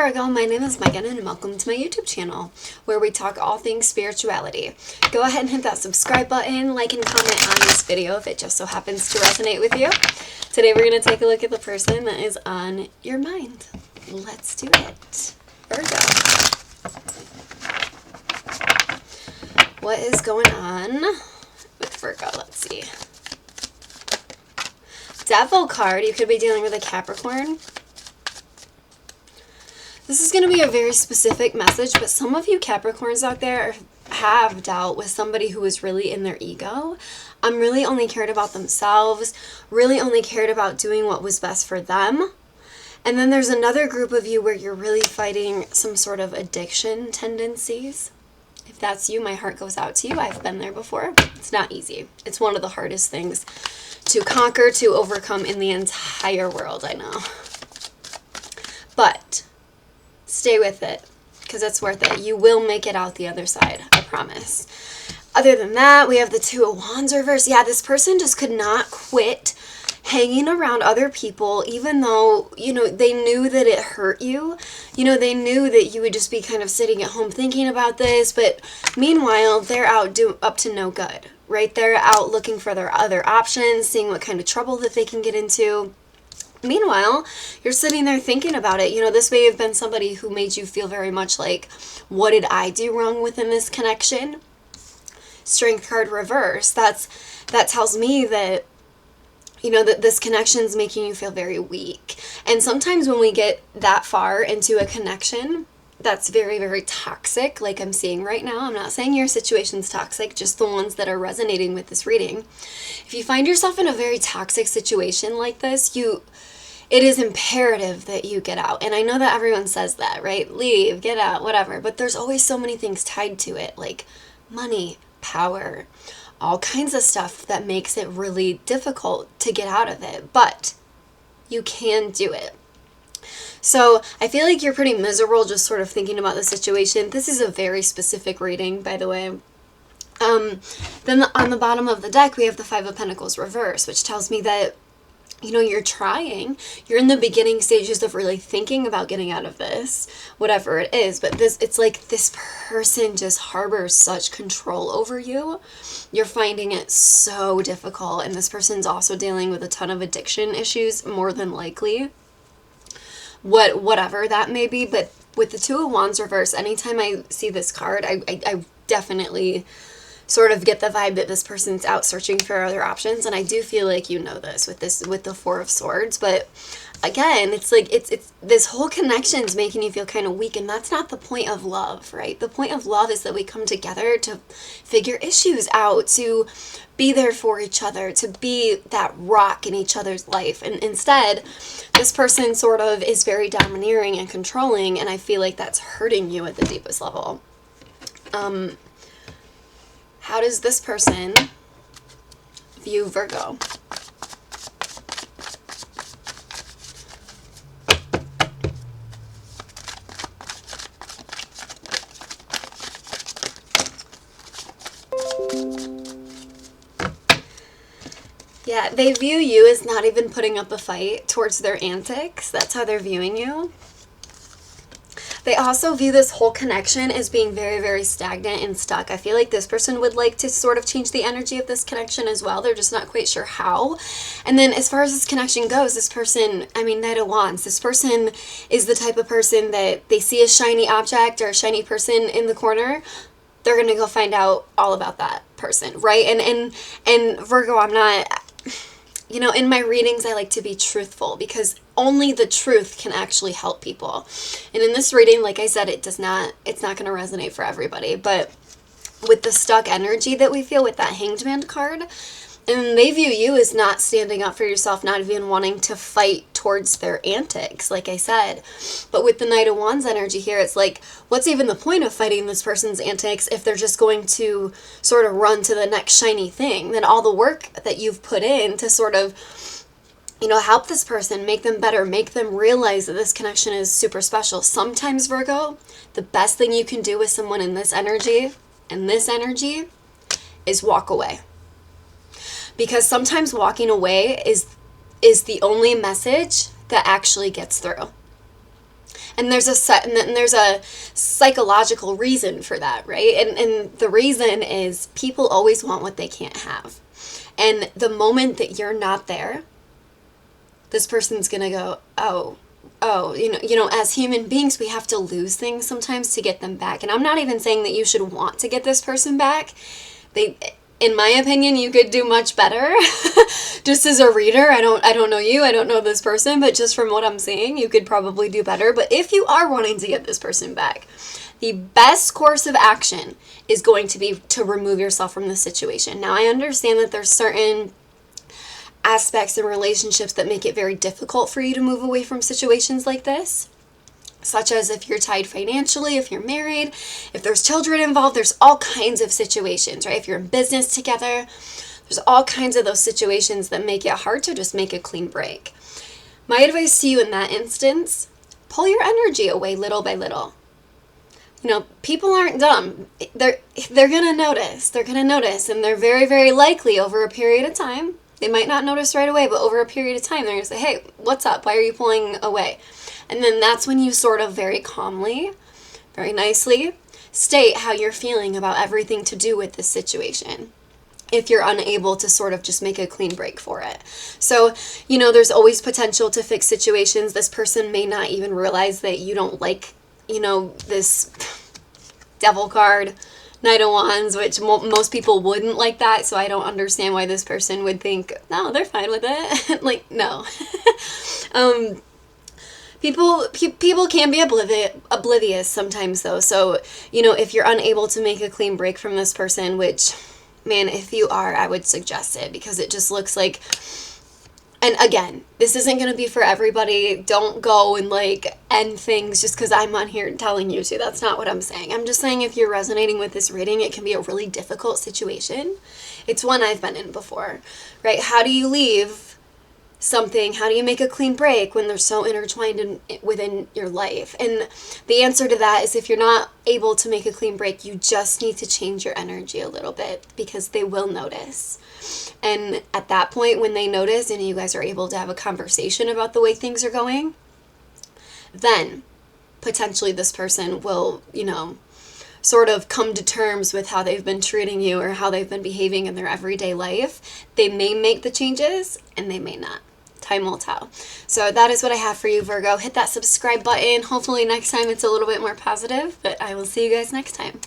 Virgo, my name is Megan and welcome to my YouTube channel where we talk all things spirituality. Go ahead and hit that subscribe button, like and comment on this video if it just so happens to resonate with you. Today we're going to take a look at the person that is on your mind. Let's do it. Virgo. What is going on with Virgo? Let's see. Devil card, you could be dealing with a Capricorn. This is going to be a very specific message, but some of you Capricorns out there have dealt with somebody who is really in their ego. Really only cared about themselves, really only cared about doing what was best for them. And then there's another group of you where you're really fighting some sort of addiction tendencies. If that's you, my heart goes out to you. I've been there before. It's not easy. It's one of the hardest things to conquer, to overcome in the entire world, I know. But stay with it, because it's worth it. You will make it out the other side, I promise. Other than that, we have the Two of Wands reverse. Yeah, this person just could not quit hanging around other people, even though, they knew that it hurt you. They knew that you would just be kind of sitting at home thinking about this, but meanwhile, they're out up to no good, right? They're out looking for their other options, seeing what kind of trouble that they can get into. Meanwhile, you're sitting there thinking about it. This may have been somebody who made you feel very much like, what did I do wrong within this connection? Strength card reverse. That tells me that, that this connection is making you feel very weak. And sometimes when we get that far into a connection that's very, very toxic, like I'm seeing right now, I'm not saying your situation's toxic, just the ones that are resonating with this reading. If you find yourself in a very toxic situation like this, it is imperative that you get out. And I know that everyone says that, right? Leave, get out, whatever. But there's always so many things tied to it, like money, power, all kinds of stuff that makes it really difficult to get out of it. But you can do it. So I feel like you're pretty miserable just sort of thinking about the situation. This is a very specific reading, by the way. Then on the bottom of the deck, we have the Five of Pentacles reverse, which tells me that you're trying, you're in the beginning stages of really thinking about getting out of this, whatever it is, but it's like this person just harbors such control over you. You're finding it so difficult, and this person's also dealing with a ton of addiction issues, more than likely, whatever that may be. But with the Two of Wands reverse, anytime I see this card, I definitely sort of get the vibe that this person's out searching for other options. And I do feel like this with the Four of Swords. But again, it's like it's this whole connection's making you feel kind of weak, and that's not the point of love, right? The point of love is that we come together to figure issues out, to be there for each other, to be that rock in each other's life. And instead, this person sort of is very domineering and controlling, and I feel like that's hurting you at the deepest level. How does this person view Virgo? Yeah, they view you as not even putting up a fight towards their antics. That's how they're viewing you. They also view this whole connection as being very, very stagnant and stuck. I feel like this person would like to sort of change the energy of this connection as well. They're just not quite sure how. And then as far as this connection goes, this person, Knight of Wands, this person is the type of person that they see a shiny object or a shiny person in the corner, they're going to go find out all about that person, right? And Virgo, I'm not... in my readings, I like to be truthful because only the truth can actually help people. And in this reading, like I said, it's not going to resonate for everybody. But with the stuck energy that we feel with that Hanged Man card, and they view you as not standing up for yourself, not even wanting to fight towards their antics, like I said. But with the Knight of Wands energy here, it's like, what's even the point of fighting this person's antics if they're just going to sort of run to the next shiny thing? Then all the work that you've put in to sort of, help this person, make them better, make them realize that this connection is super special. Sometimes, Virgo, the best thing you can do with someone in this energy, is walk away. Because sometimes walking away is the only message that actually gets through. And there's a psychological reason for that, right? And the reason is people always want what they can't have. And the moment that you're not there, this person's going to go, oh, as human beings, we have to lose things sometimes to get them back. And I'm not even saying that you should want to get this person back. In my opinion, you could do much better. Just as a reader, I don't know you, I don't know this person, but just from what I'm seeing, you could probably do better. But if you are wanting to get this person back, the best course of action is going to be to remove yourself from the situation. Now, I understand that there's certain aspects in relationships that make it very difficult for you to move away from situations like this, such as if you're tied financially, if you're married, if there's children involved. There's all kinds of situations, right? If you're in business together, there's all kinds of those situations that make it hard to just make a clean break. My advice to you in that instance, pull your energy away little by little. People aren't dumb. They're going to notice. They're going to notice, and they're very, very likely over a period of time. They might not notice right away, but over a period of time, they're going to say, hey, what's up? Why are you pulling away? And then that's when you sort of very calmly, very nicely state how you're feeling about everything to do with this situation, if you're unable to sort of just make a clean break for it. So, there's always potential to fix situations. This person may not even realize that you don't like, this devil card, Knight of Wands, which most people wouldn't like that, so I don't understand why this person would think, no, they're fine with it. Like, no. People can be oblivious sometimes, though. So, if you're unable to make a clean break from this person, which, man, if you are, I would suggest it, because it just looks like, and again, this isn't going to be for everybody. Don't go and end things just because I'm on here telling you to. That's not what I'm saying. I'm just saying if you're resonating with this reading, it can be a really difficult situation. It's one I've been in before, right? How do you leave something? How do you make a clean break when they're so intertwined within your life? And the answer to that is, if you're not able to make a clean break, you just need to change your energy a little bit, because they will notice. And at that point, when they notice and you guys are able to have a conversation about the way things are going, then potentially this person will, sort of come to terms with how they've been treating you or how they've been behaving in their everyday life. They may make the changes and they may not. Time will tell. So that is what I have for you, Virgo. Hit that subscribe button. Hopefully next time it's a little bit more positive, but I will see you guys next time.